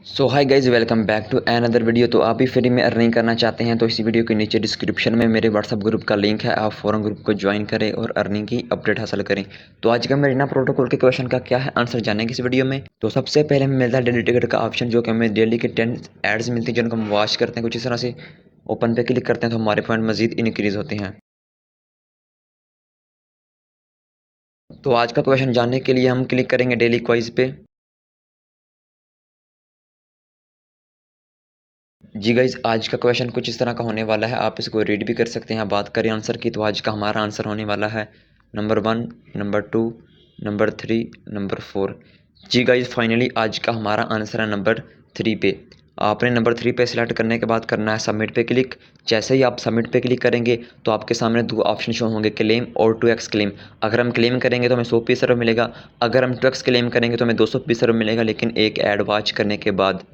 So hi guys, welcome back to another video. तो आप भी फ्री में अर्निंग करना चाहते हैं तो इसी वीडियो के नीचे डिस्क्रिप्शन में मेरे व्हाट्सअप ग्रुप का लिंक है, आप फ़ौरन ग्रुप को ज्वाइन करें और अर्निंग की अपडेट हासिल करें। तो आज का मरीना प्रोटोकॉल के क्वेश्चन का क्या है आंसर जानेंगे इस वीडियो में। तो सबसे पहले हमें मिलता है डेली टिकट का ऑप्शन, जो कि हमें डेली के 10 एड्स मिलती हैं जिनको हम वॉच करते हैं। कुछ इस तरह से ओपन पे क्लिक करते हैं तो हमारे पॉइंट मजीद इनक्रीज़ होते हैं। तो आज का क्वेश्चन जानने के लिए हम क्लिक करेंगे डेली क्वाइज पे। जी गाइज़, आज का क्वेश्चन कुछ इस तरह का होने वाला है, आप इसको रीड भी कर सकते हैं। बात करें आंसर की तो आज का हमारा आंसर होने वाला है नंबर 1, नंबर 2, नंबर 3, नंबर 4। जी गाइज़, फाइनली आज का हमारा आंसर है नंबर 3 पे। आपने नंबर 3 पे सिलेक्ट करने के बाद करना है सबमिट पे क्लिक। जैसे ही आप सबमिट पे क्लिक करेंगे तो आपके सामने दो ऑप्शन शो होंगे, क्लेम और 2x क्लेम। अगर हम क्लेम करेंगे तो हमें 100 पीस सर्व मिलेगा, अगर हम 2x क्लेम करेंगे तो हमें 200 पीस सर्व मिलेगा, लेकिन एक ऐड वॉच करने के बाद।